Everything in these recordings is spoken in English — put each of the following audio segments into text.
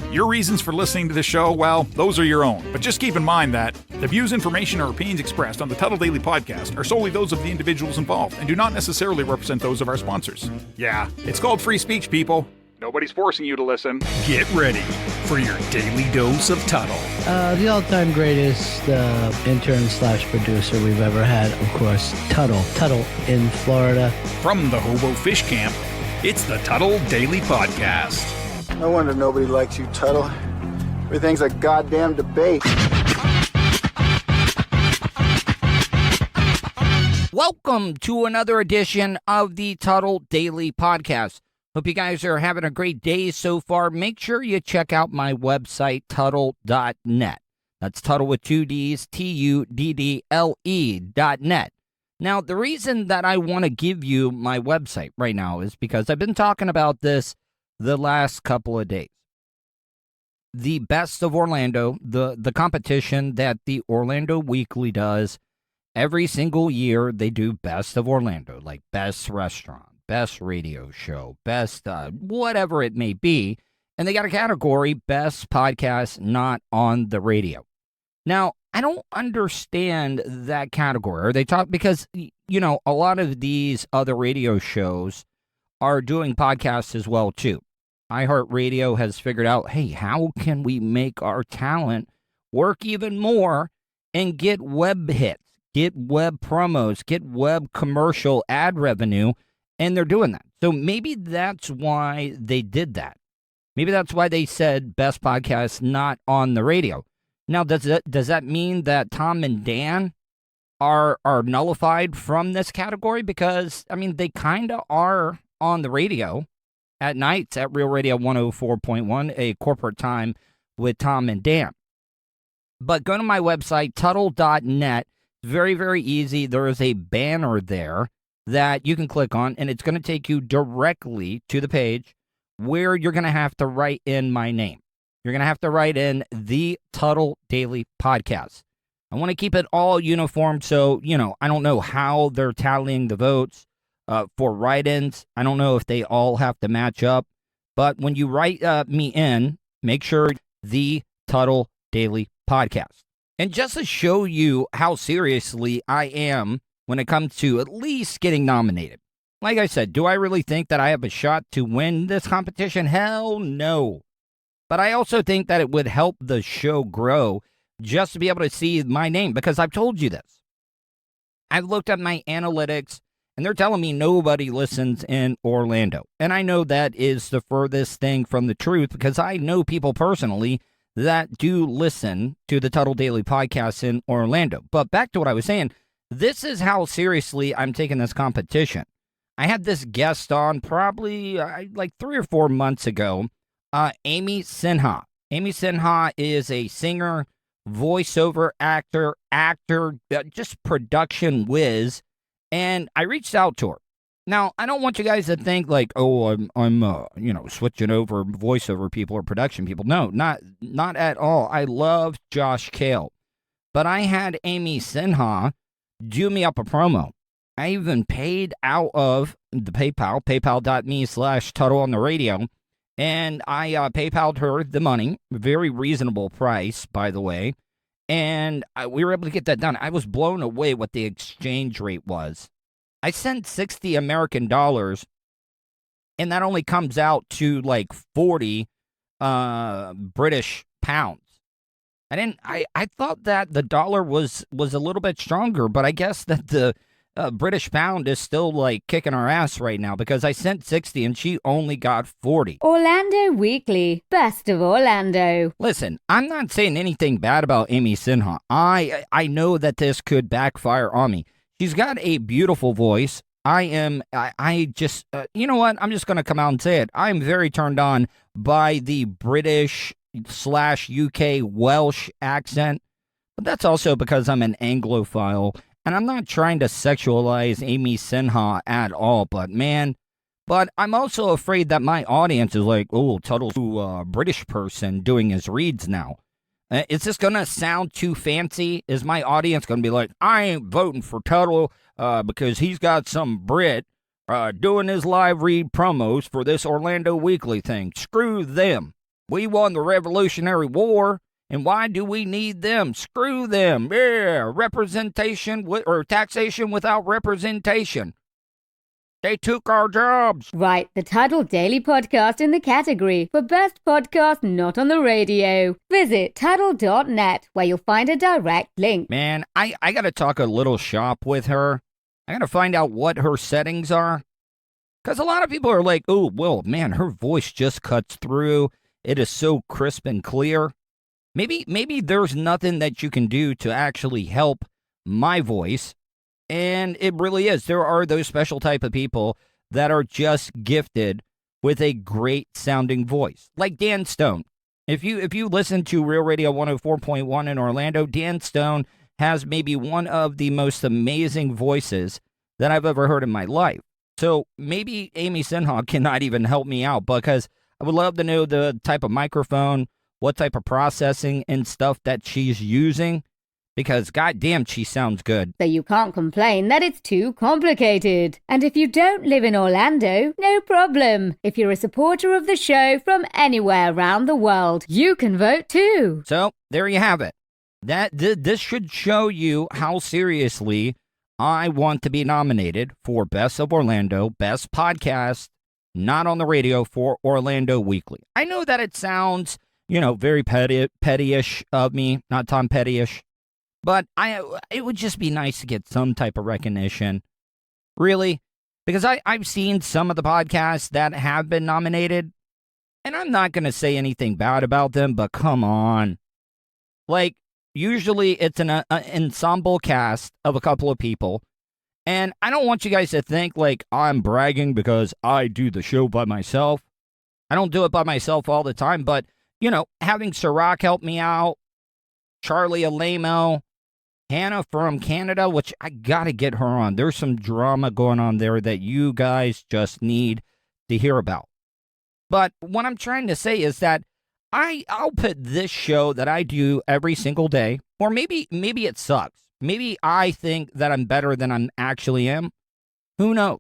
Your reasons for listening to the show, well, those are your own. But just keep in mind that the views, information, or opinions expressed on the Tuttle Daily Podcast are solely those of the individuals involved and do not necessarily represent those of our sponsors. Yeah, it's called free speech, people. Nobody's forcing you to listen. Get ready for your daily dose of Tuttle. The all-time greatest intern/producer we've ever had, of course, Tuttle. Tuttle in Florida. From the Hobo Fish Camp, It's the Tuttle Daily Podcast. No wonder nobody likes you, Tuttle. Everything's a goddamn debate. Welcome to another edition of the Tuttle Daily Podcast. Hope you guys are having a great day so far. Make sure you check out my website, Tuttle.net. That's Tuttle with two D's, TUDDLE.net. Now, the reason that I want to give you my website right now is because I've been talking about this the last couple of days. The Best of Orlando, the competition that the Orlando Weekly does, every single year they do Best of Orlando, like best restaurant, best radio show, best whatever it may be. And they got a category, best podcast not on the radio. Now, I don't understand that category. Are they talk because, you know, a lot of these other radio shows are doing podcasts as well, too. iHeartRadio has figured out, hey, how can we make our talent work even more and get web hits, get web promos, get web commercial ad revenue, and they're doing that. So maybe that's why they did that. Maybe that's why they said best podcast not on the radio. Now, does that mean that Tom and Dan are nullified from this category? Because, I mean, they kind of are on the radio at nights at Real Radio 104.1, a corporate time with Tom and Dan. But go to my website, Tuttle.net. Very, very easy. There is a banner there that you can click on, and it's going to take you directly to the page where you're going to have to write in my name. You're going to have to write in the Tuttle Daily Podcast. I want to keep it all uniform, so, you know, I don't know how they're tallying the votes for write-ins. I don't know if they all have to match up. But when you write me in, make sure the Tuttle Daily Podcast. And just to show you how seriously I am when it comes to at least getting nominated. Like I said, do I really think that I have a shot to win this competition? Hell no. But I also think that it would help the show grow just to be able to see my name, because I've told you this. I've looked at my analytics, and they're telling me nobody listens in Orlando. And I know that is the furthest thing from the truth, because I know people personally that do listen to the Tuttle Daily Podcast in Orlando. But back to what I was saying, this is how seriously I'm taking this competition. I had this guest on probably like 3 or 4 months ago, Amy Sinha. Amy Sinha is a singer, voiceover actor, just production whiz. And I reached out to her. Now, I don't want you guys to think like, oh, I'm switching over voiceover people or production people. No, not at all. I love Josh Kale. But I had Amy Sinha do me up a promo. I even paid out of the PayPal, paypal.me/Tuttle on the radio. And I PayPal'd her the money, very reasonable price, by the way. And we were able to get that done. I was blown away what the exchange rate was. I sent 60 American dollars, and that only comes out to like 40 British pounds. I thought that the dollar was a little bit stronger, but I guess that the British pound is still like kicking our ass right now, because I sent 60 and she only got 40. Orlando Weekly, Best of Orlando. Listen, I'm not saying anything bad about Amy Sinha. I know that this could backfire on me. She's got a beautiful voice. I just, you know what? I'm just going to come out and say it. I'm very turned on by the British/UK Welsh accent. But that's also because I'm an Anglophile. And I'm not trying to sexualize Amy Sinha at all, but I'm also afraid that my audience is like, oh, Tuttle's a British person doing his reads now. Is this going to sound too fancy? Is my audience going to be like, I ain't voting for Tuttle because he's got some Brit doing his live read promos for this Orlando Weekly thing. Screw them. We won the Revolutionary War, and why do we need them? Screw them. Yeah, representation or taxation without representation. They took our jobs. Write the Tuttle Daily Podcast in the category for Best Podcast Not on the Radio. Visit Tuttle.net, where you'll find a direct link. Man, I got to talk a little shop with her. I got to find out what her settings are. Because a lot of people are like, oh, well, man, her voice just cuts through. It is so crisp and clear. Maybe there's nothing that you can do to actually help my voice. And it really is. There are those special type of people that are just gifted with a great sounding voice. Like Dan Stone. If you listen to Real Radio 104.1 in Orlando, Dan Stone has maybe one of the most amazing voices that I've ever heard in my life. So maybe Amy Sinha cannot even help me out, because I would love to know the type of microphone, what type of processing and stuff that she's using. Because goddamn, she sounds good. So you can't complain that it's too complicated. And if you don't live in Orlando, no problem. If you're a supporter of the show from anywhere around the world, you can vote too. So there you have it. This should show you how seriously I want to be nominated for Best of Orlando, Best Podcast Not on the Radio for Orlando Weekly. I know that it sounds, very pettyish of me, not Tom Petty-ish. But it would just be nice to get some type of recognition, really, because I've seen some of the podcasts that have been nominated, and I'm not going to say anything bad about them, but come on. Like, usually it's an ensemble cast of a couple of people, and I don't want you guys to think like I'm bragging because I do the show by myself. I don't do it by myself all the time, but, having Ciroc help me out, Charlie Alamo, Hannah from Canada, which I got to get her on. There's some drama going on there that you guys just need to hear about. But what I'm trying to say is that I'll put this show that I do every single day, or maybe it sucks. Maybe I think that I'm better than I actually am. Who knows?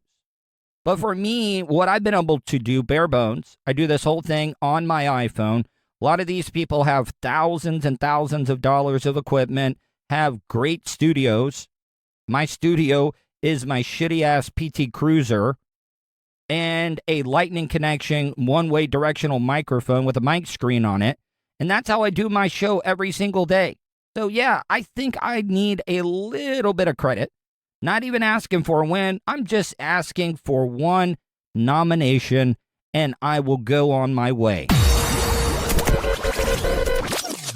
But for me, what I've been able to do, bare bones, I do this whole thing on my iPhone. A lot of these people have thousands and thousands of dollars of equipment, have great studios. My studio is my shitty-ass PT Cruiser and a lightning connection, one-way directional microphone with a mic screen on it. And that's how I do my show every single day. So, yeah, I think I need a little bit of credit. Not even asking for a win. I'm just asking for one nomination, and I will go on my way.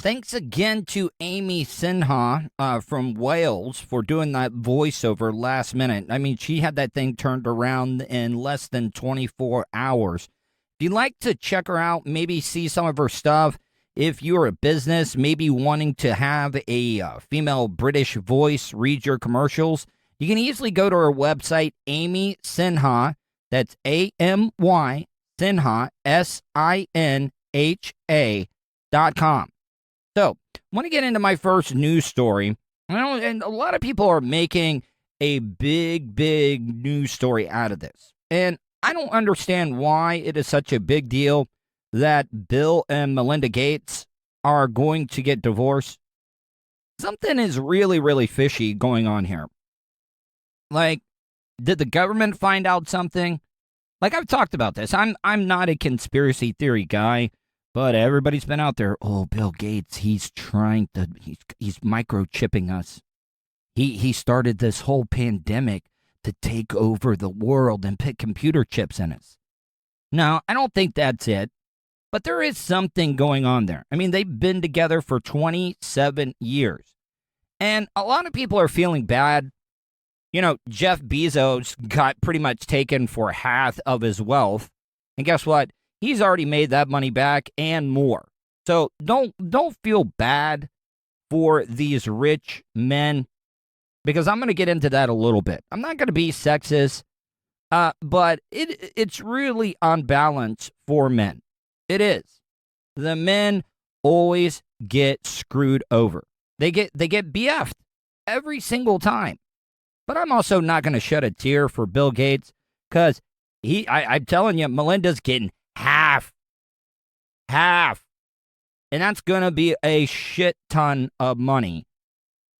Thanks again to Amy Sinha from Wales for doing that voiceover last minute. I mean, she had that thing turned around in less than 24 hours. If you'd like to check her out, maybe see some of her stuff, if you're a business, maybe wanting to have a female British voice read your commercials, you can easily go to her website, Amy Sinha. That's AMY Sinha, SINHA.com. So, I want to get into my first news story. And a lot of people are making a big news story out of this. And I don't understand why it is such a big deal that Bill and Melinda Gates are going to get divorced. Something is really fishy going on here. Like, did the government find out something? Like, I've talked about this. I'm not a conspiracy theory guy. But everybody's been out there. Oh, Bill Gates, he's microchipping us. He started this whole pandemic to take over the world and put computer chips in us. No, I don't think that's it. But there is something going on there. I mean, they've been together for 27 years. And a lot of people are feeling bad. Jeff Bezos got pretty much taken for half of his wealth. And guess what? He's already made that money back and more. So don't feel bad for these rich men, because I'm going to get into that a little bit. I'm not going to be sexist, but it's really unbalanced for men. It is. The men always get screwed over. They get BF'd every single time. But I'm also not going to shed a tear for Bill Gates, because I'm telling you, Melinda's getting half Half. And that's going to be a shit ton of money.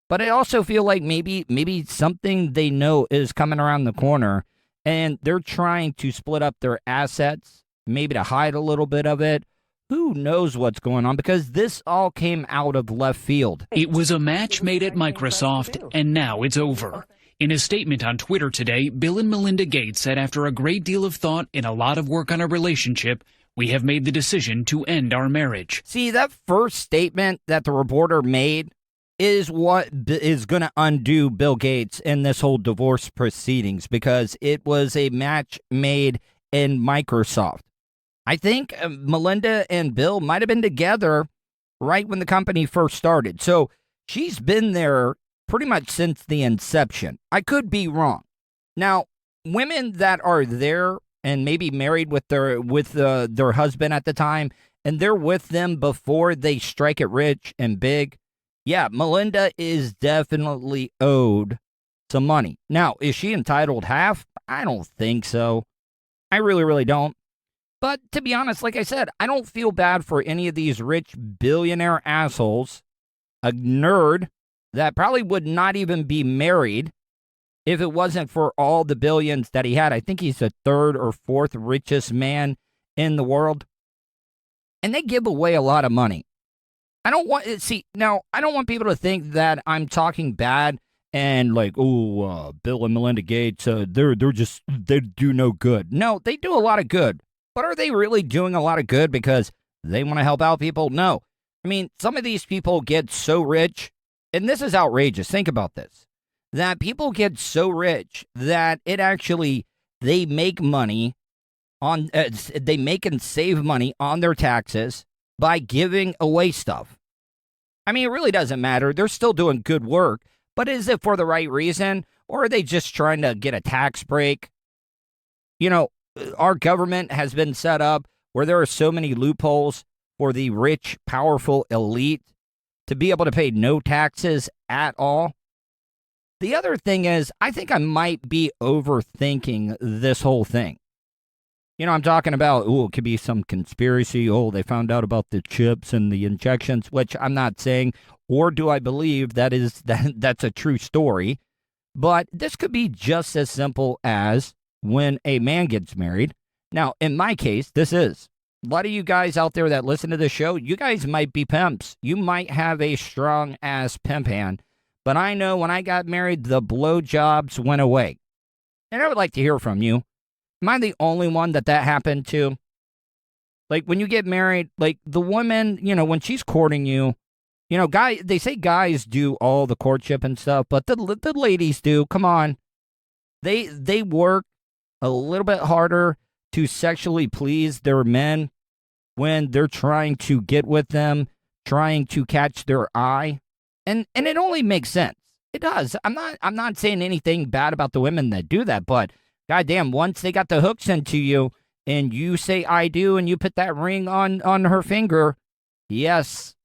But I also feel like maybe something they know is coming around the corner, and they're trying to split up their assets, maybe to hide a little bit of it. Who knows what's going on, because this all came out of left field. It was a match made at Microsoft, and now it's over. In a statement on Twitter today, Bill and Melinda Gates said after a great deal of thought and a lot of work on our relationship, we have made the decision to end our marriage. See, that first statement that the reporter made is what is going to undo Bill Gates in this whole divorce proceedings, because it was a match made in Microsoft. I think Melinda and Bill might have been together right when the company first started. So she's been there pretty much since the inception. I could be wrong. Now, women that are there and maybe married with their husband at the time, and they're with them before they strike it rich and big, yeah, Melinda is definitely owed some money. Now, is she entitled half? I don't think so. I really, really don't. But to be honest, like I said, I don't feel bad for any of these rich billionaire assholes. A nerd that probably would not even be married if it wasn't for all the billions that he had. I think he's the third or fourth richest man in the world. And they give away a lot of money. I don't want people to think that I'm talking bad and like, Bill and Melinda Gates, they do no good. No, they do a lot of good. But are they really doing a lot of good because they want to help out people? No. I mean, some of these people get so rich, and this is outrageous. Think about this. That people get so rich that they make money on, they make and save money on their taxes by giving away stuff. I mean, it really doesn't matter. They're still doing good work, but is it for the right reason? Or are they just trying to get a tax break? You know, our government has been set up where there are so many loopholes for the rich, powerful elite to be able to pay no taxes at all. The other thing is, I think I might be overthinking this whole thing. You know, I'm talking about, it could be some conspiracy. They found out about the chips and the injections, which I'm not saying, or do I believe that's a true story. But this could be just as simple as when a man gets married. Now, in my case, this is. A lot of you guys out there that listen to the show, you guys might be pimps. You might have a strong-ass pimp hand. But I know when I got married, the blowjobs went away. And I would like to hear from you. Am I the only one that happened to? Like, when you get married, like, the woman, when she's courting you, they say guys do all the courtship and stuff, but the ladies do. Come on. They work a little bit harder to sexually please their men when they're trying to get with them, trying to catch their eye. And it only makes sense. It does. I'm not saying anything bad about the women that do that, but goddamn, once they got the hooks into you and you say I do and you put that ring on her finger, yes,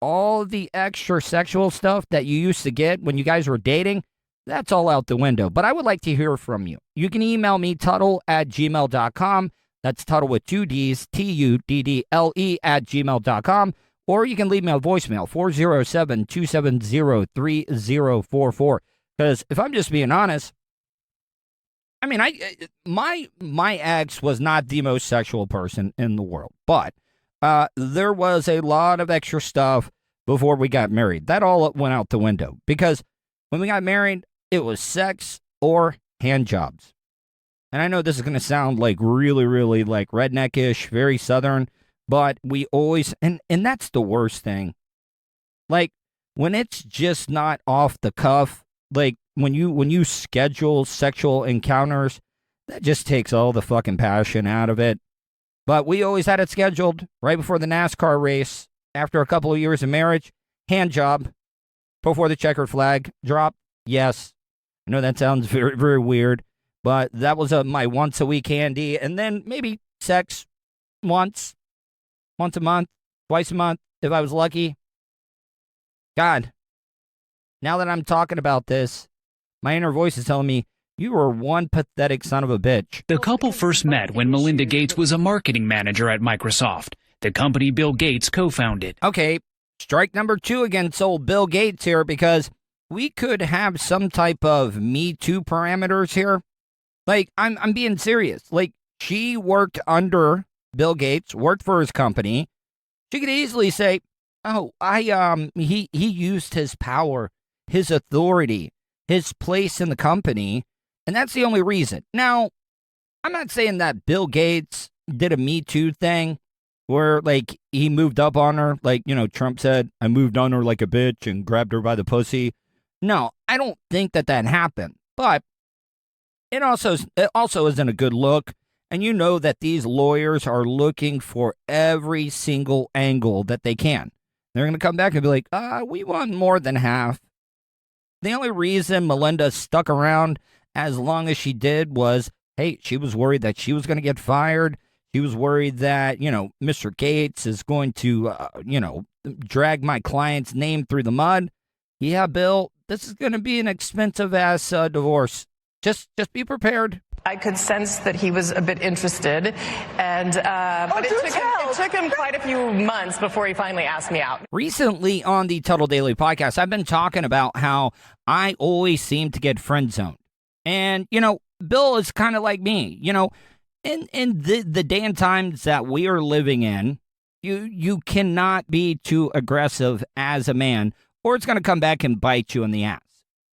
all the extra sexual stuff that you used to get when you guys were dating, that's all out the window. But I would like to hear from you. You can email me, Tuddle@gmail.com. That's Tuddle with 2 Ds, Tuddle @gmail.com. Or you can leave me a voicemail, 407-270-3044. Because if I'm just being honest, I mean, my ex was not the most sexual person in the world. But there was a lot of extra stuff before we got married. That all went out the window. Because when we got married, it was sex or hand jobs. And I know this is going to sound like really, really like redneck-ish, very southern, but we always, and that's the worst thing. Like, when it's just not off the cuff, like when you schedule sexual encounters, that just takes all the fucking passion out of it. But we always had it scheduled right before the NASCAR race, after a couple of years of marriage, hand job, before the checkered flag drop. Yes, I know that sounds very, very weird, but that was my once a week handy, and then maybe sex once a month, twice a month, if I was lucky. God, now that I'm talking about this, my inner voice is telling me, you are one pathetic son of a bitch. The couple first met when Melinda Gates was a marketing manager at Microsoft. the company Bill Gates co-founded. Okay, strike number 2 against old Bill Gates here, because we could have some type of Me Too parameters here. Like, I'm being serious. Like, she worked under Bill Gates, worked for his company. She could easily say, oh, he used his power, his authority, his place in the company, and that's the only reason. Now, I'm not saying that Bill Gates did a Me Too thing where, like, he moved up on her. Like, you know, Trump said, I moved on her like a bitch and grabbed her by the pussy. No, I don't think that happened. But it also isn't a good look. And you know that these lawyers are looking for every single angle that they can. They're going to come back and be like, we want more than half. The only reason Melinda stuck around as long as she did was, hey, she was worried that she was going to get fired. She was worried that, you know, Mr. Gates is going to, drag my client's name through the mud. Yeah, Bill, this is going to be an expensive-ass divorce. Just be prepared. I could sense that he was a bit interested, and but it took him quite a few months before he finally asked me out. Recently on the Tuttle Daily podcast, I've been talking about how I always seem to get friend zoned. And, you know, Bill is kind of like me. You know, in the day and times that we are living in, you cannot be too aggressive as a man, or it's going to come back and bite you in the ass.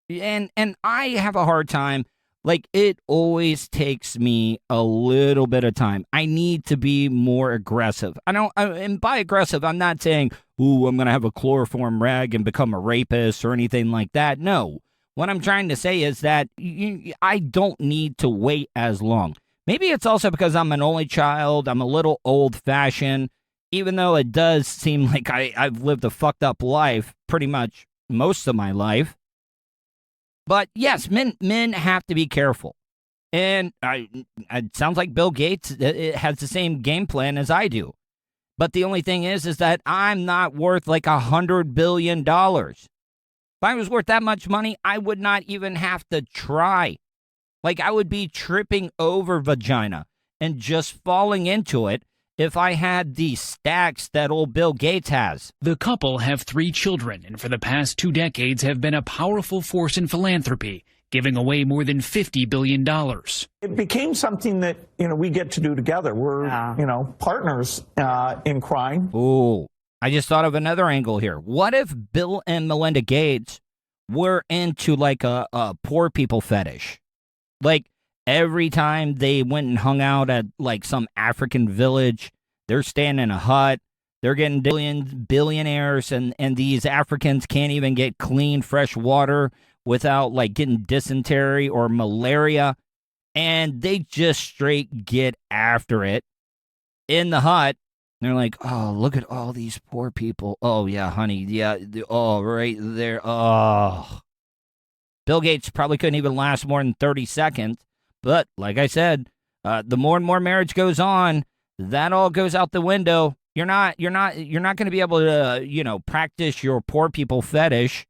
And I have a hard time. Like, it always takes me a little bit of time. I need to be more aggressive. And by aggressive, I'm not saying, ooh, I'm going to have a chloroform rag and become a rapist or anything like that. No. What I'm trying to say is that I don't need to wait as long. Maybe it's also because I'm an only child. I'm a little old-fashioned, even though it does seem like I've lived a fucked up life pretty much most of my life. But yes, men have to be careful. And it sounds like Bill Gates has the same game plan as I do. But the only thing is that I'm not worth like $100 billion. If I was worth that much money, I would not even have to try. Like, I would be tripping over vagina and just falling into it if I had the stacks that old Bill Gates has. The couple have 3 children and for the past 2 decades have been a powerful force in philanthropy, giving away more than $50 billion. It became something that, we get to do together. We're, partners in crime. Ooh, I just thought of another angle here. What if Bill and Melinda Gates were into like a poor people fetish? Like, every time they went and hung out at like some African village, they're staying in a hut. They're getting billionaires, and these Africans can't even get clean, fresh water without like getting dysentery or malaria. And they just straight get after it in the hut. They're like, oh, look at all these poor people. Oh, yeah, honey. Yeah. Oh, right there. Oh. Bill Gates probably couldn't even last more than 30 seconds. But like I said, the more and more marriage goes on, that all goes out the window. You're not going to be able to, practice your poor people fetish.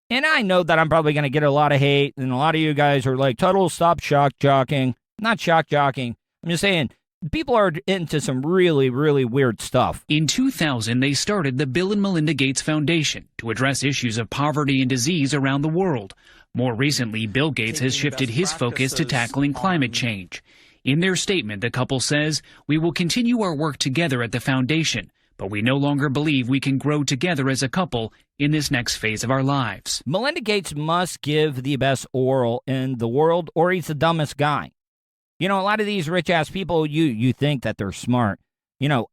And I know that I'm probably going to get a lot of hate, and a lot of you guys are like, Tuttle, stop shock jocking. I'm not shock jocking. I'm just saying, people are into some really, really weird stuff. In 2000, they started the Bill and Melinda Gates Foundation to address issues of poverty and disease around the world. More recently, Bill Gates has shifted his focus to tackling climate change. In their statement, the couple says, we will continue our work together at the foundation, but we no longer believe we can grow together as a couple in this next phase of our lives. Melinda Gates must give the best oral in the world, or he's the dumbest guy. A lot of these rich-ass people, you think that they're smart.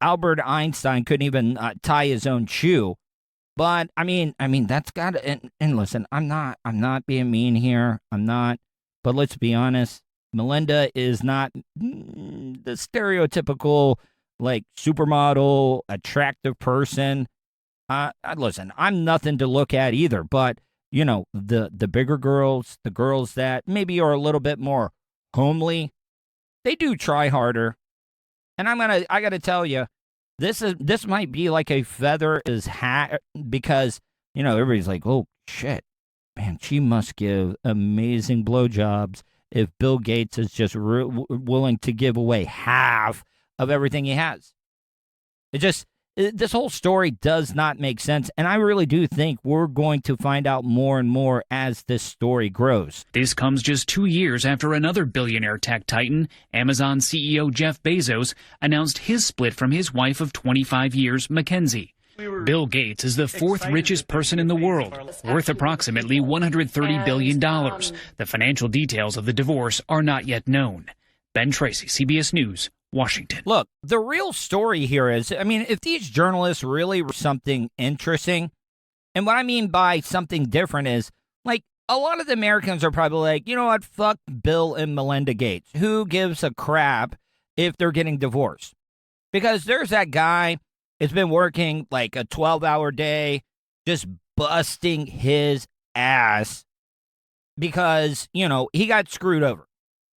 Albert Einstein couldn't even tie his own shoe. But, I mean, that's got to, and listen, I'm not being mean here. I'm not. But let's be honest. Melinda is not the stereotypical, like, supermodel, attractive person. Listen, I'm nothing to look at either. But, the bigger girls, the girls that maybe are a little bit more homely, they do try harder. And I got to tell you, this might be like a feather in his hat, because, everybody's like, oh, shit, man, she must give amazing blowjobs if Bill Gates is just willing to give away half of everything he has. This whole story does not make sense, and I really do think we're going to find out more and more as this story grows. This comes just 2 years after another billionaire tech titan, Amazon CEO Jeff Bezos, announced his split from his wife of 25 years, Mackenzie. Bill Gates is the fourth richest person in the world, worth approximately $130 billion. The financial details of the divorce are not yet known. Ben Tracy, CBS News, Washington. Look, the real story here is, I mean, if these journalists really were something interesting, and what I mean by something different is, like, a lot of the Americans are probably like, you know what, fuck Bill and Melinda Gates. Who gives a crap if they're getting divorced? Because there's that guy that's been working like a 12-hour day, just busting his ass because, you know, he got screwed over.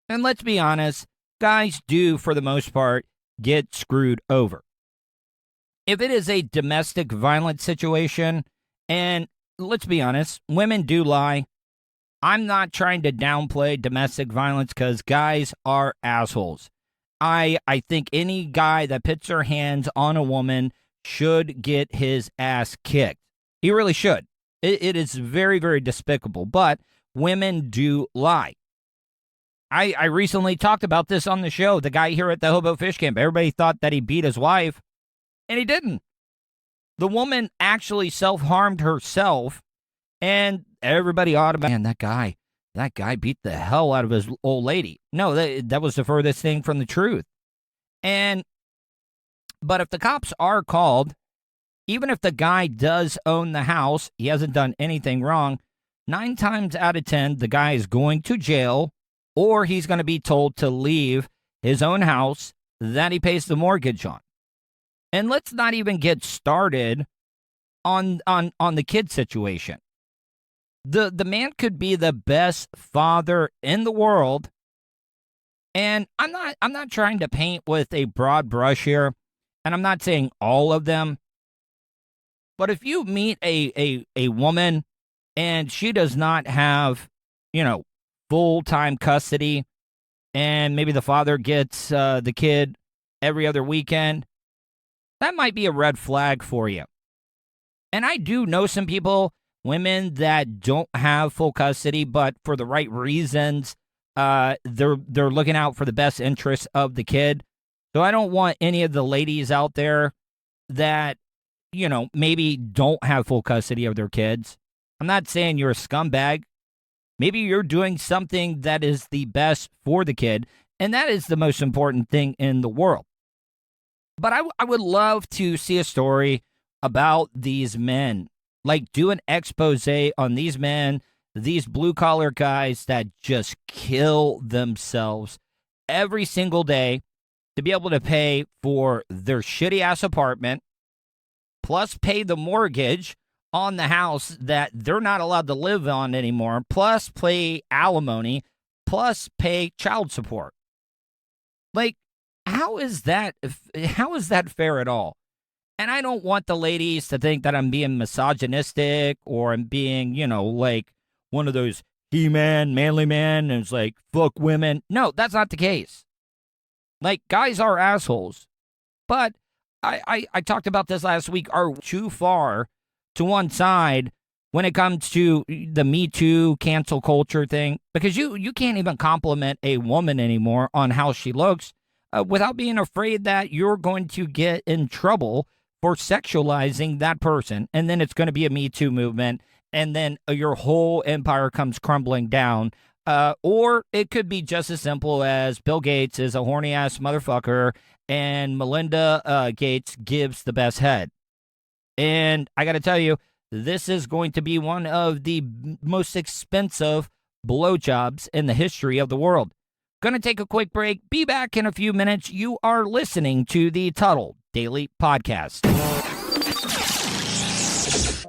And let's be honest, guys do, for the most part, get screwed over. If it is a domestic violence situation, and let's be honest, women do lie. I'm not trying to downplay domestic violence because guys are assholes. I think any guy that puts their hands on a woman should get his ass kicked. He really should. It is very, very despicable, but women do lie. I recently talked about this on the show. The guy here at the Hobo Fish Camp, everybody thought that he beat his wife, and he didn't. The woman actually self-harmed herself, and everybody automatically, man, that guy beat the hell out of his old lady. No, that was the furthest thing from the truth. But if the cops are called, even if the guy does own the house, he hasn't done anything wrong, 9 times out of 10, the guy is going to jail, or he's going to be told to leave his own house that he pays the mortgage on. And let's not even get started on the kid situation. The man could be the best father in the world, and I'm not trying to paint with a broad brush here, and I'm not saying all of them. But if you meet a woman and she does not have, you know, full-time custody, and maybe the father gets the kid every other weekend, that might be a red flag for you. And I do know some people, women that don't have full custody, but for the right reasons, they're looking out for the best interests of the kid. So I don't want any of the ladies out there that, you know, maybe don't have full custody of their kids. I'm not saying you're a scumbag. Maybe you're doing something that is the best for the kid, and that is the most important thing in the world. But I would love to see a story about these men, like do an expose on these men, these blue-collar guys that just kill themselves every single day to be able to pay for their shitty-ass apartment, plus pay the mortgage on the house that they're not allowed to live on anymore, plus pay alimony, plus pay child support. Like, how is that fair at all? And I don't want the ladies to think that I'm being misogynistic or I'm being, you know, like one of those He-Man, manly man, and it's like, fuck women. No, that's not the case. Like, guys are assholes. But I talked about this last week, are too far to one side when it comes to the Me Too cancel culture thing, because you can't even compliment a woman anymore on how she looks without being afraid that you're going to get in trouble for sexualizing that person, and then it's going to be a Me Too movement, and then your whole empire comes crumbling down. Or it could be just as simple as Bill Gates is a horny-ass motherfucker, and Melinda Gates gives the best head. And I got to tell you, this is going to be one of the most expensive blowjobs in the history of the world. Going to take a quick break. Be back in a few minutes. You are listening to the Tuttle Daily Podcast.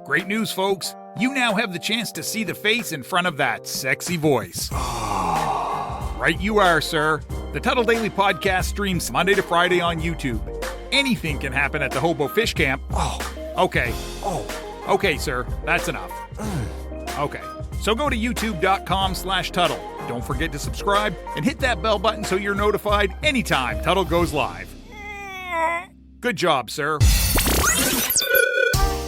Great news, folks. You now have the chance to see the face in front of that sexy voice. Right you are, sir. The Tuttle Daily Podcast streams Monday to Friday on YouTube. Anything can happen at the Hobo Fish Camp. Okay, sir. That's enough. Okay. So go to youtube.com/Tuttle. Don't forget to subscribe and hit that bell button so you're notified anytime Tuttle goes live. Good job, sir.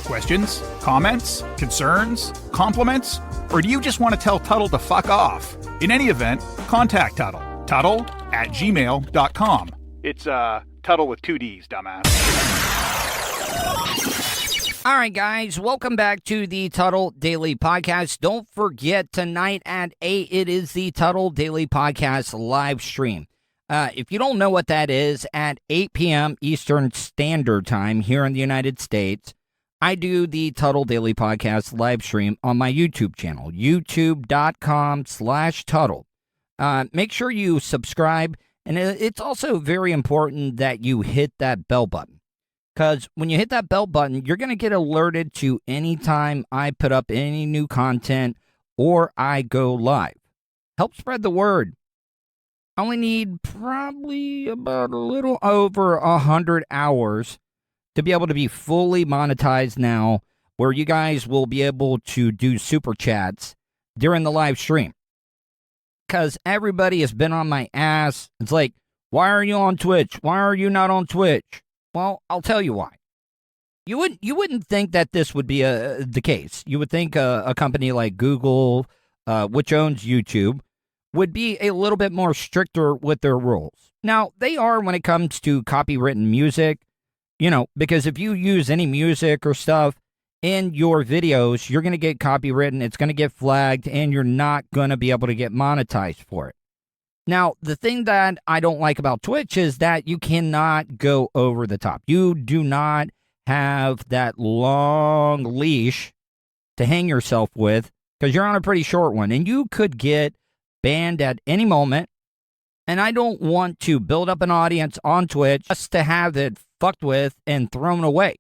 Questions? Comments? Concerns? Compliments? Or do you just want to tell Tuttle to fuck off? In any event, contact Tuttle. Tuttle@gmail.com. It's, Tuttle with 2 Ds, dumbass. All right, guys, welcome back to the Tuttle Daily Podcast. Don't forget, tonight at 8, it is the Tuttle Daily Podcast live stream. If you don't know what that is, at 8 p.m. Eastern Standard Time here in the United States, I do the Tuttle Daily Podcast live stream on my YouTube channel, youtube.com/Tuttle. Make sure you subscribe, and it's also very important that you hit that bell button. Because when you hit that bell button, you're going to get alerted to any time I put up any new content or I go live. Help spread the word. I only need probably about a little over 100 hours to be able to be fully monetized now, where you guys will be able to do super chats during the live stream. Because everybody has been on my ass. It's like, why are you on Twitch? Why are you not on Twitch? Well, I'll tell you why. You wouldn't think that this would be the case. You would think a company like Google, which owns YouTube, would be a little bit more stricter with their rules. Now, they are when it comes to copywritten music, because if you use any music or stuff in your videos, you're going to get copywritten, it's going to get flagged, and you're not going to be able to get monetized for it. Now, the thing that I don't like about Twitch is that you cannot go over the top. You do not have that long leash to hang yourself with because you're on a pretty short one, and you could get banned at any moment. And I don't want to build up an audience on Twitch just to have it fucked with and thrown away.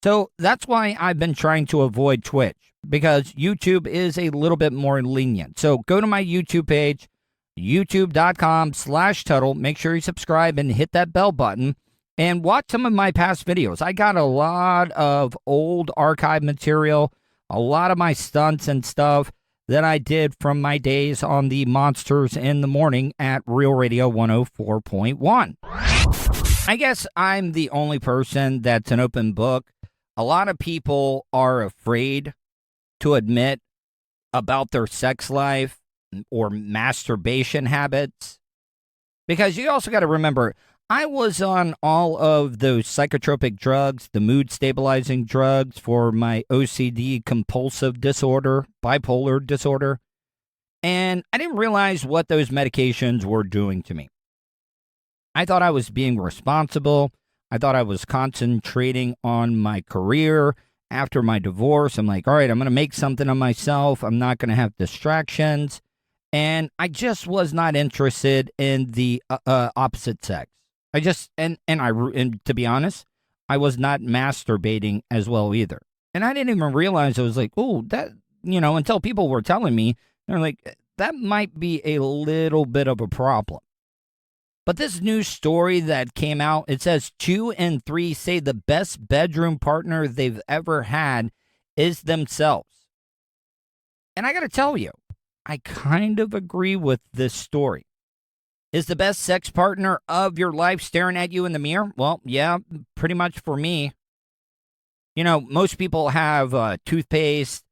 So that's why I've been trying to avoid Twitch, because YouTube is a little bit more lenient. So go to my YouTube page, youtube.com/Tuttle. Make sure you subscribe and hit that bell button and watch some of my past videos. I got a lot of old archive material, a lot of my stunts and stuff that I did from my days on the Monsters in the Morning at Real Radio 104.1. I guess I'm the only person that's an open book. A lot of people are afraid to admit about their sex life or masturbation habits. Because you also got to remember, I was on all of those psychotropic drugs, the mood stabilizing drugs for my OCD compulsive disorder, bipolar disorder. And I didn't realize what those medications were doing to me. I thought I was being responsible. I thought I was concentrating on my career after my divorce. I'm like, all right, I'm going to make something of myself. I'm not going to have distractions. And I just was not interested in the opposite sex. And to be honest, I was not masturbating as well either. And I didn't even realize. I was like, oh, that, until people were telling me, they're like, that might be a little bit of a problem. But this news story that came out, it says 2 in 3 say the best bedroom partner they've ever had is themselves. And I got to tell you, I kind of agree with this story. Is the best sex partner of your life staring at you in the mirror? Well, yeah, pretty much for me. Most people have toothpaste,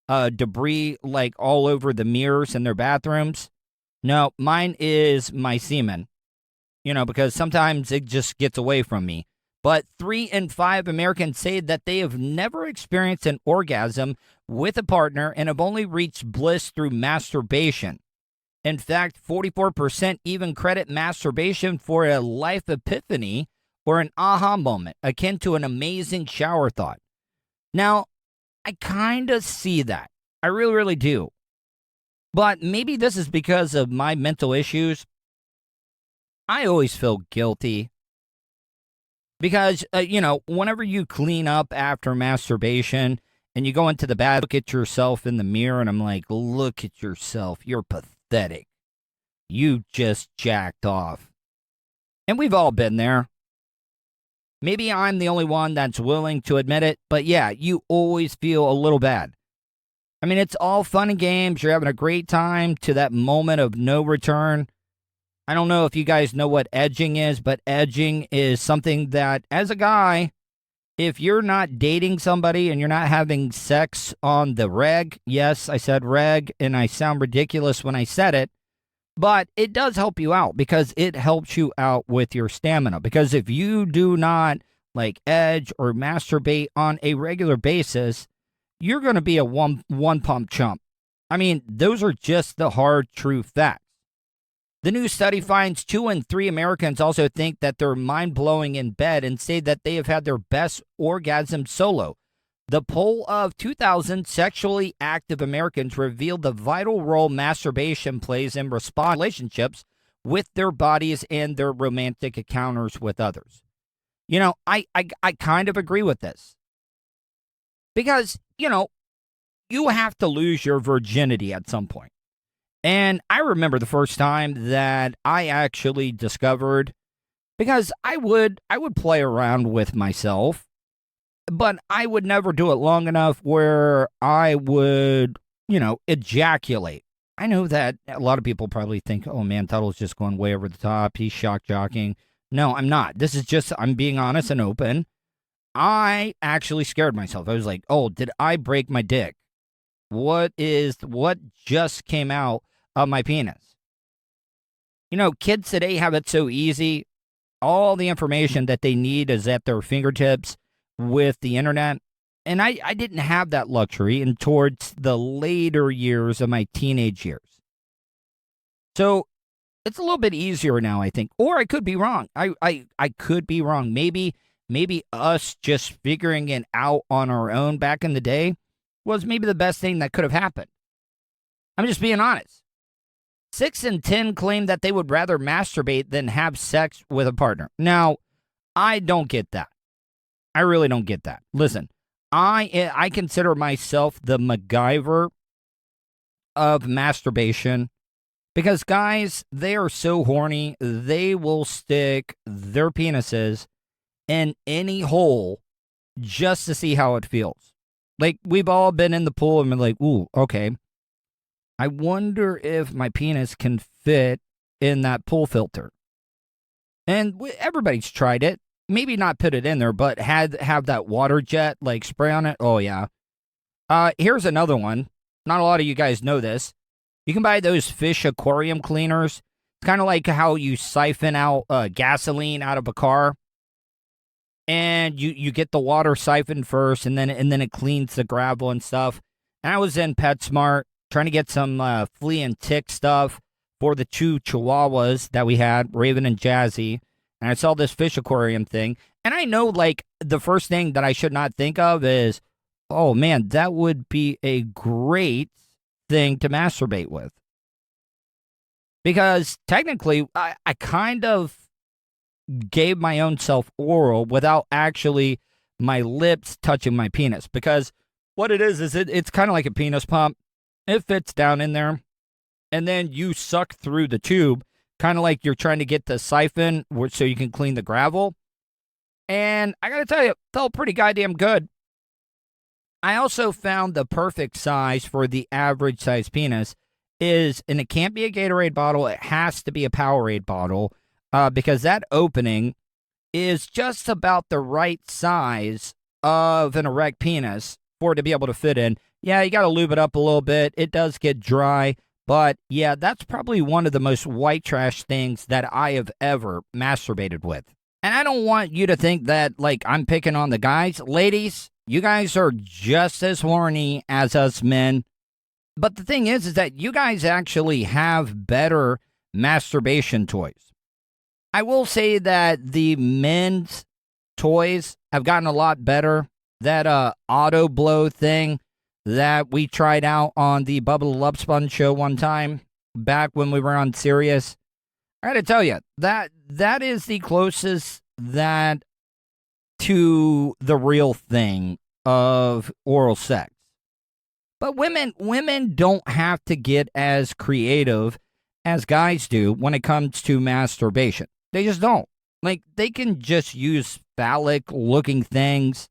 debris like all over the mirrors in their bathrooms. No, mine is my semen. Because sometimes it just gets away from me. But 3 in 5 Americans say that they have never experienced an orgasm with a partner and have only reached bliss through masturbation. In fact, 44% even credit masturbation for a life epiphany or an aha moment, akin to an amazing shower thought. Now, I kind of see that. I really, really do. But maybe this is because of my mental issues. I always feel guilty. Because, whenever you clean up after masturbation and you go into the bath, look at yourself in the mirror, and I'm like, look at yourself. You're pathetic. You just jacked off. And we've all been there. Maybe I'm the only one that's willing to admit it, but yeah, you always feel a little bad. I mean, it's all fun and games. You're having a great time to that moment of no return. I don't know if you guys know what edging is, but edging is something that, as a guy, if you're not dating somebody and you're not having sex on the reg, yes, I said reg, and I sound ridiculous when I said it, but it does help you out because it helps you out with your stamina. Because if you do not like edge or masturbate on a regular basis, you're going to be a one pump chump. I mean, those are just the hard, true facts. The new study finds 2 in 3 Americans also think that they're mind-blowing in bed and say that they have had their best orgasm solo. The poll of 2,000 sexually active Americans revealed the vital role masturbation plays in relationships with their bodies and their romantic encounters with others. You know, I kind of agree with this. Because, you know, you have to lose your virginity at some point. And I remember the first time that I actually discovered, because I would play around with myself, but I would never do it long enough where I would, you know, ejaculate. I know that a lot of people probably think, oh man, Tuttle's just going way over the top. He's shock jocking. No, I'm not. This is just, I'm being honest and open. I actually scared myself. I was like, oh, did I break my dick? What just came out of my penis? You know, kids today have it so easy. All the information that they need is at their fingertips with the internet. And I didn't have that luxury and towards the later years of my teenage years. So it's a little bit easier now, I think. Or I could be wrong. I could be wrong. Maybe us just figuring it out on our own back in the day was maybe the best thing that could have happened. I'm just being honest. 6 in 10 claim that they would rather masturbate than have sex with a partner. Now, I don't get that. I really don't get that. Listen, I consider myself the MacGyver of masturbation because guys, they are so horny, they will stick their penises in any hole just to see how it feels. Like, we've all been in the pool and been like, ooh, okay. I wonder if my penis can fit in that pool filter. And everybody's tried it. Maybe not put it in there, but have that water jet, like, spray on it. Oh, yeah. Here's another one. Not a lot of you guys know this. You can buy those fish aquarium cleaners. It's kind of like how you siphon out gasoline out of a car. And you get the water siphoned first, and then it cleans the gravel and stuff. And I was in PetSmart trying to get some flea and tick stuff for the 2 chihuahuas that we had, Raven and Jazzy. And I saw this fish aquarium thing. And I know, like, the first thing that I should not think of is, oh, man, that would be a great thing to masturbate with. Because technically, I kind of gave my own self oral without actually my lips touching my penis. Because what it is it's kind of like a penis pump. It fits down in there, and then you suck through the tube, kind of like you're trying to get the siphon so you can clean the gravel. And I gotta tell you, it felt pretty goddamn good. I also found the perfect size for the average size penis is, and it can't be a Gatorade bottle, it has to be a Powerade bottle, because that opening is just about the right size of an erect penis for it to be able to fit in. Yeah, you got to lube it up a little bit. It does get dry. But yeah, that's probably one of the most white trash things that I have ever masturbated with. And I don't want you to think that, like, I'm picking on the guys. Ladies, you guys are just as horny as us men. But the thing is that you guys actually have better masturbation toys. I will say that the men's toys have gotten a lot better. That auto blow thing that we tried out on the Bubba the Love Sponge show one time, back when we were on Sirius. I gotta tell you, that is the closest that to the real thing of oral sex. But women don't have to get as creative as guys do when it comes to masturbation. They just don't. Like, they can just use phallic-looking things.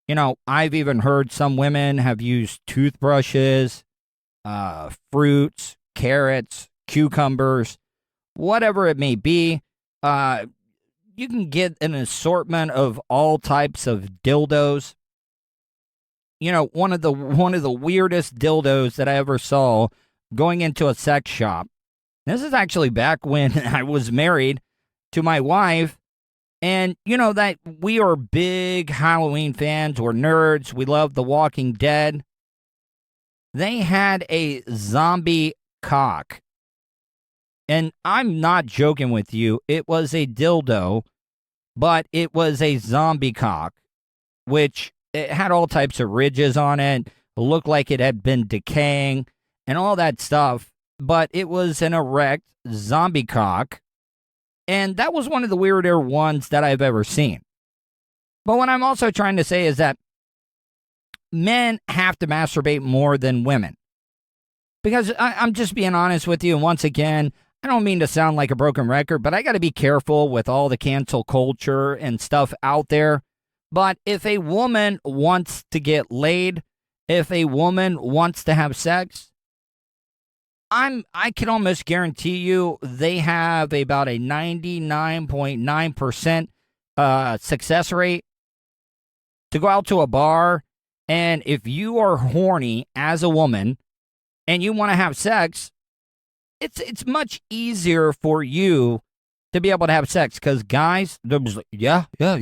You know, I've even heard some women have used toothbrushes, fruits, carrots, cucumbers, whatever it may be. You can get an assortment of all types of dildos. You know, one of the weirdest dildos that I ever saw going into a sex shop. This is actually back when I was married to my wife. And you know that we are big Halloween fans. We're nerds. We love The Walking Dead. They had a zombie cock. And I'm not joking with you. It was a dildo, but it was a zombie cock, which it had all types of ridges on it. It looked like it had been decaying and all that stuff. But it was an erect zombie cock. And that was one of the weirder ones that I've ever seen. But what I'm also trying to say is that men have to masturbate more than women. Because I'm just being honest with you. And once again, I don't mean to sound like a broken record, but I got to be careful with all the cancel culture and stuff out there. But if a woman wants to get laid, if a woman wants to have sex, I can almost guarantee you they have about a 99.9% success rate to go out to a bar. And if you are horny as a woman and you want to have sex, it's much easier for you to be able to have sex, because guys, they're just like, yeah, I'll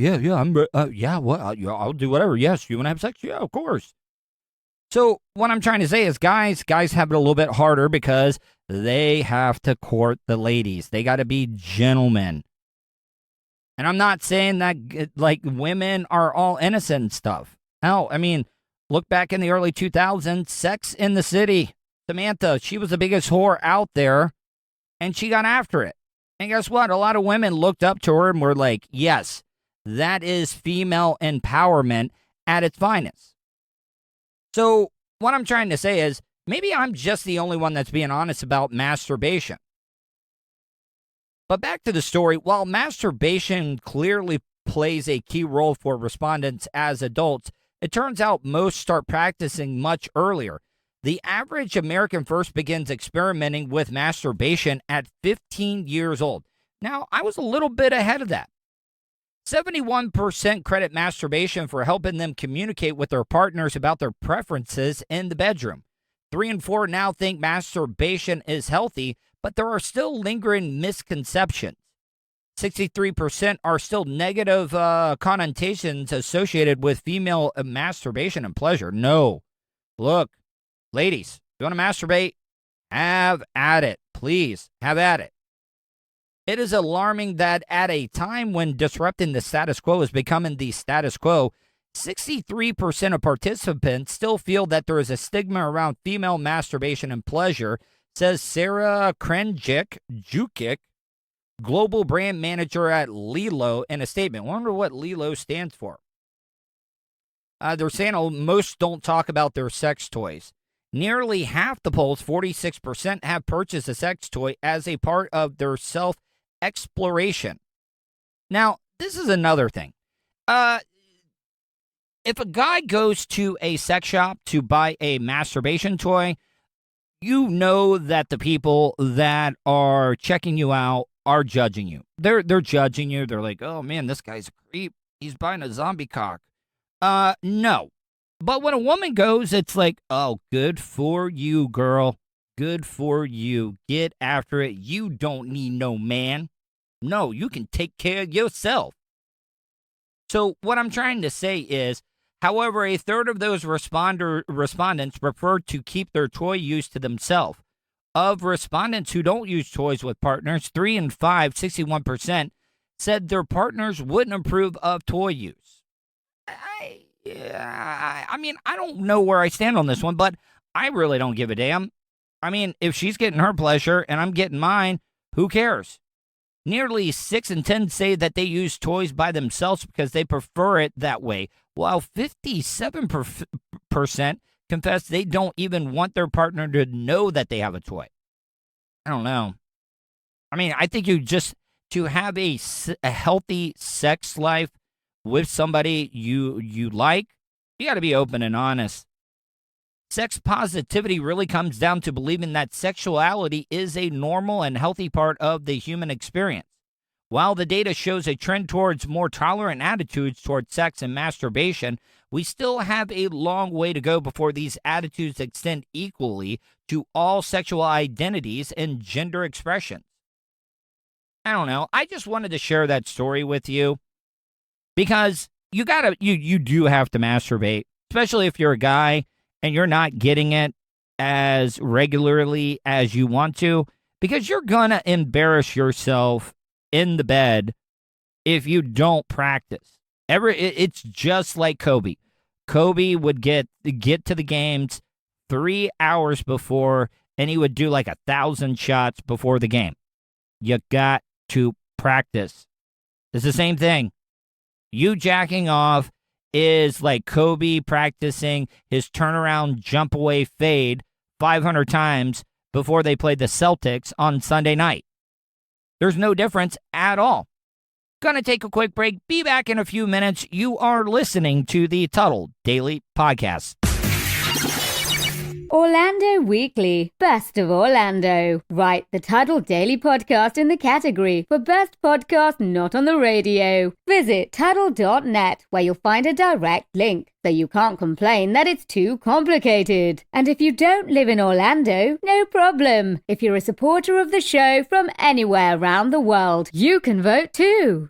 do whatever. Yes, you want to have sex? Yeah, of course. So what I'm trying to say is guys have it a little bit harder because they have to court the ladies. They got to be gentlemen. And I'm not saying that like women are all innocent and stuff. Hell, I mean, look back in the early 2000s, Sex in the City. Samantha, she was the biggest whore out there, and she got after it. And guess what? A lot of women looked up to her and were like, yes, that is female empowerment at its finest. So what I'm trying to say is maybe I'm just the only one that's being honest about masturbation. But back to the story. While masturbation clearly plays a key role for respondents as adults, it turns out most start practicing much earlier. The average American first begins experimenting with masturbation at 15 years old. Now, I was a little bit ahead of that. 71% credit masturbation for helping them communicate with their partners about their preferences in the bedroom. 3 in 4 now think masturbation is healthy, but there are still lingering misconceptions. 63% are still negative connotations associated with female masturbation and pleasure. No. Look, ladies, if you want to masturbate, have at it. Please, have at it. It is alarming that at a time when disrupting the status quo is becoming the status quo, 63% of participants still feel that there is a stigma around female masturbation and pleasure, says Sarah Krenjic-Jukic, global brand manager at Lilo, in a statement. I wonder what Lilo stands for. They're saying most don't talk about their sex toys. Nearly half the polls, 46%, have purchased a sex toy as a part of their self-exploration. Now, this is another thing. If a guy goes to a sex shop to buy a masturbation toy, you know that the people that are checking you out are judging you. They're judging you. They're like, oh, man, this guy's a creep. He's buying a zombie cock. No. But when a woman goes, it's like, oh, good for you, girl. Good for you. Get after it. You don't need no man. No, you can take care of yourself. So what I'm trying to say is, however, a third of those respondents prefer to keep their toy use to themselves. Of respondents who don't use toys with partners, 3 in 5, 61%, said their partners wouldn't approve of toy use. I mean, I don't know where I stand on this one, but I really don't give a damn. I mean, if she's getting her pleasure and I'm getting mine, who cares? Nearly 6 in 10 say that they use toys by themselves because they prefer it that way, while 57% confess they don't even want their partner to know that they have a toy. I don't know. I mean, I think to have a healthy sex life with somebody you like, you got to be open and honest. Sex positivity really comes down to believing that sexuality is a normal and healthy part of the human experience. While the data shows a trend towards more tolerant attitudes towards sex and masturbation, we still have a long way to go before these attitudes extend equally to all sexual identities and gender expressions. I don't know. I just wanted to share that story with you because you do have to masturbate, especially if you're a guy and you're not getting it as regularly as you want to, because you're going to embarrass yourself in the bed if you don't practice. It's just like Kobe. Kobe would get to the games 3 hours before, and he would do like 1,000 shots before the game. You got to practice. It's the same thing. You jacking off is like Kobe practicing his turnaround jump away fade 500 times before they played the Celtics on Sunday night. There's no difference at all. Gonna take a quick break. Be back in a few minutes. You are listening to the Tuttle Daily Podcast. Orlando Weekly, Best of Orlando. Write the Tuttle Daily Podcast in the category for Best Podcast Not on the Radio. Visit Tuttle.net, where you'll find a direct link, so you can't complain that it's too complicated. And if you don't live in Orlando, no problem. If you're a supporter of the show from anywhere around the world, you can vote too.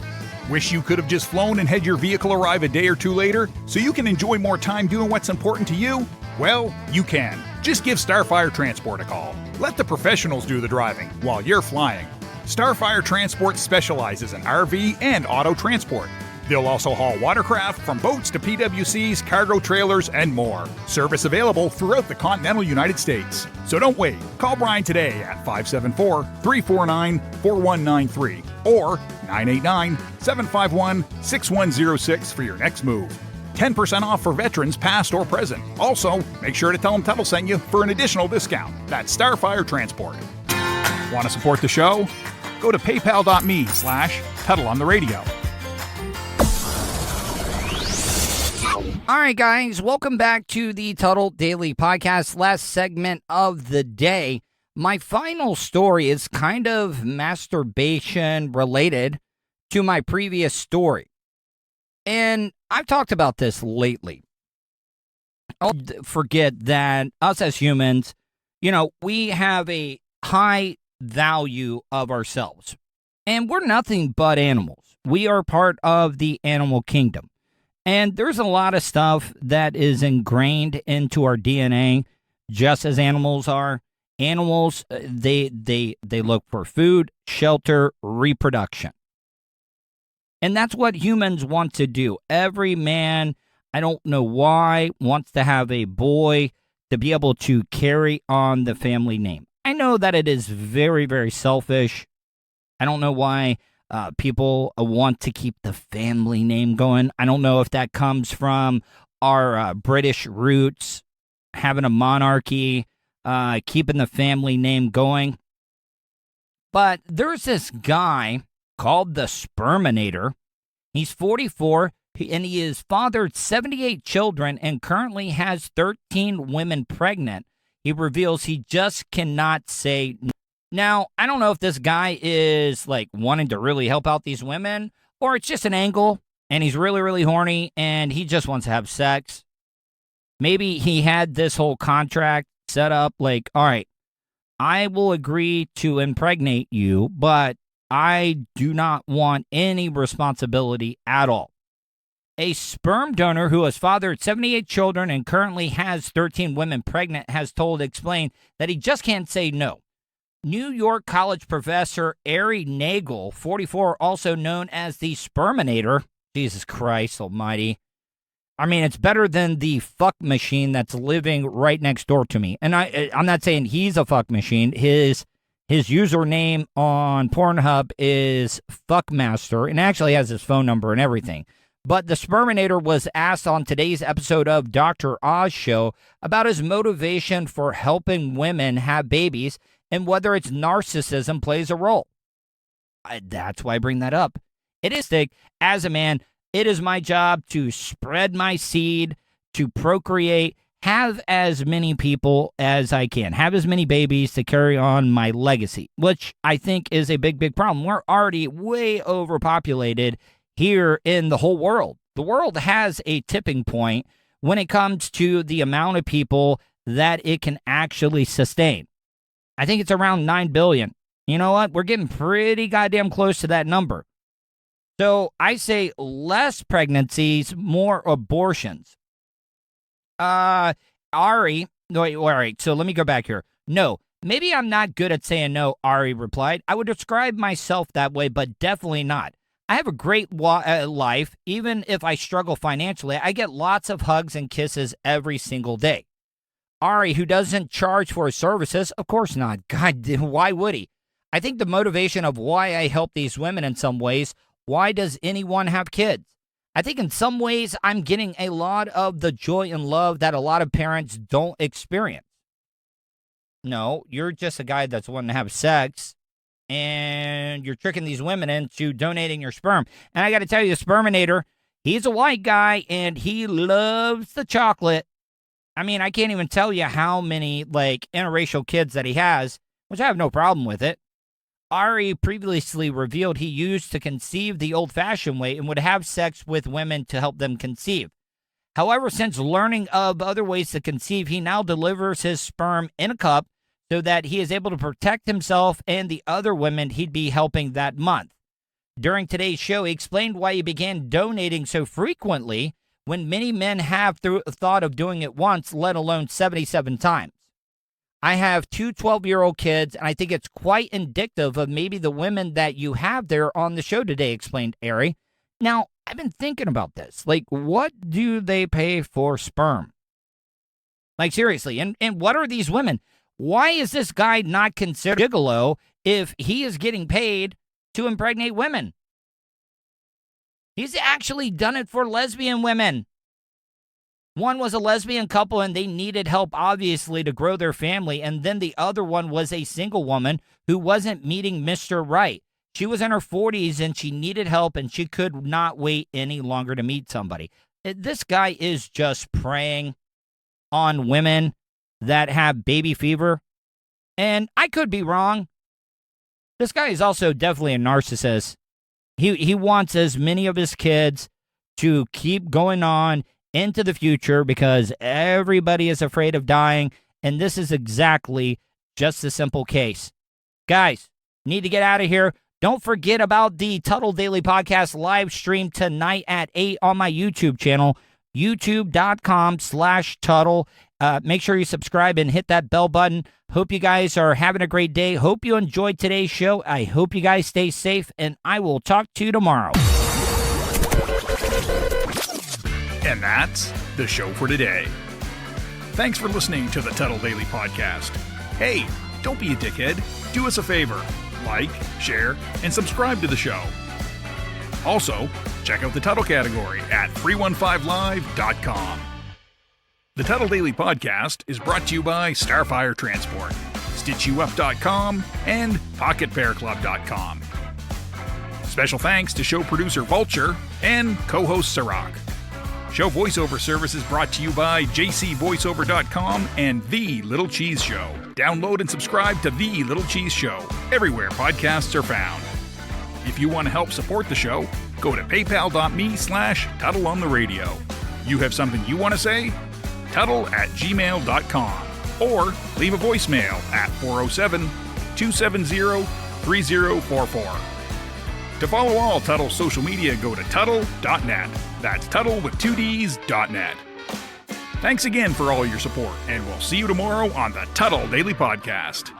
Wish you could have just flown and had your vehicle arrive a day or two later so you can enjoy more time doing what's important to you? Well, you can. Just give Starfire Transport a call. Let the professionals do the driving while you're flying. Starfire Transport specializes in RV and auto transport. They'll also haul watercraft from boats to PWCs, cargo trailers, and more. Service available throughout the continental United States. So don't wait. Call Brian today at 574-349-4193 or 989-751-6106 for your next move. 10% off for veterans past or present. Also, make sure to tell them Tuttle sent you for an additional discount. That's Starfire Transport. Want to support the show? Go to paypal.me/Tuttle on the radio. All right, guys, welcome back to the Tuttle Daily Podcast. Last segment of the day. My final story is kind of masturbation related to my previous story. And I've talked about this lately. Don't forget that us as humans, we have a high value of ourselves. And we're nothing but animals. We are part of the animal kingdom. And there's a lot of stuff that is ingrained into our DNA, just as animals are. Animals, they look for food, shelter, reproduction. And that's what humans want to do. Every man, I don't know why, wants to have a boy to be able to carry on the family name. I know that it is very, very selfish. I don't know why people want to keep the family name going. I don't know if that comes from our British roots, having a monarchy, keeping the family name going. But there's this guy called the Sperminator. He's 44, and he has fathered 78 children and currently has 13 women pregnant. He reveals he just cannot say no. Now, I don't know if this guy is like wanting to really help out these women, or it's just an angle, and he's really, really horny, and he just wants to have sex. Maybe he had this whole contract set up like, all right, I will agree to impregnate you, but I do not want any responsibility at all. A sperm donor who has fathered 78 children and currently has 13 women pregnant has told Explain that he just can't say no. New York College professor Ari Nagel, 44, also known as the Sperminator. Jesus Christ almighty. I mean, it's better than the fuck machine that's living right next door to me. And I'm not saying he's a fuck machine. His username on Pornhub is Fuckmaster, and actually has his phone number and everything. But the Sperminator was asked on today's episode of Dr. Oz Show about his motivation for helping women have babies and whether its narcissism plays a role. That's why I bring that up. It is thick. As a man, it is my job to spread my seed, to procreate, have as many people as I can, have as many babies to carry on my legacy, which I think is a big, big problem. We're already way overpopulated here in the whole world. The world has a tipping point when it comes to the amount of people that it can actually sustain. I think it's around 9 billion. You know what? We're getting pretty goddamn close to that number. So I say less pregnancies, more abortions. Ari, wait, all right, so let me go back here. No, maybe I'm not good at saying no, Ari replied. I would describe myself that way, but definitely not. I have a great life. Even if I struggle financially, I get lots of hugs and kisses every single day. Ari, who doesn't charge for his services, of course not. God, why would he? I think the motivation of why I help these women in some ways, why does anyone have kids? I think in some ways I'm getting a lot of the joy and love that a lot of parents don't experience. No, you're just a guy that's wanting to have sex, and you're tricking these women into donating your sperm. And I got to tell you, the Sperminator, he's a white guy, and he loves the chocolate. I mean, I can't even tell you how many, interracial kids that he has, which I have no problem with it. Ari previously revealed he used to conceive the old-fashioned way and would have sex with women to help them conceive. However, since learning of other ways to conceive, he now delivers his sperm in a cup so that he is able to protect himself and the other women he'd be helping that month. During today's show, he explained why he began donating so frequently when many men have thought of doing it once, let alone 77 times. I have 2 12-year-old kids, and I think it's quite indicative of maybe the women that you have there on the show today, explained Ari. Now, I've been thinking about this. What do they pay for sperm? Seriously, and what are these women? Why is this guy not considered a gigolo if he is getting paid to impregnate women? He's actually done it for lesbian women. One was a lesbian couple, and they needed help, obviously, to grow their family. And then the other one was a single woman who wasn't meeting Mr. Right. She was in her 40s, and she needed help, and she could not wait any longer to meet somebody. This guy is just preying on women that have baby fever. And I could be wrong. This guy is also definitely a narcissist. He wants as many of his kids to keep going on into the future because everybody is afraid of dying, and this is exactly just a simple case. Guys, need to get out of here. Don't forget about the Tuttle Daily Podcast live stream tonight at 8 on my YouTube channel, youtube.com/Tuttle. Make sure you subscribe and hit that bell button. Hope you guys are having a great day. Hope you enjoyed today's show. I hope you guys stay safe, and I will talk to you tomorrow. And that's the show for today. Thanks for listening to the Tuttle Daily Podcast. Hey, don't be a dickhead. Do us a favor. Like, share, and subscribe to the show. Also, check out the Tuttle category at 315live.com. The Tuttle Daily Podcast is brought to you by Starfire Transport, StitchYouUp.com, and PocketPairClub.com. Special thanks to show producer Vulture and co-host Sirach. Show voiceover service is brought to you by JCVoiceover.com and The Little Cheese Show. Download and subscribe to The Little Cheese Show everywhere podcasts are found. If you want to help support the show, go to paypal.me/TuttleOnTheRadio. You have something you want to say? Tuttle@gmail.com or leave a voicemail at 407-270-3044. To follow all Tuttle social media, go to Tuttle.net. That's Tuttle with 2Ds.net. Thanks again for all your support, and we'll see you tomorrow on the Tuttle Daily Podcast.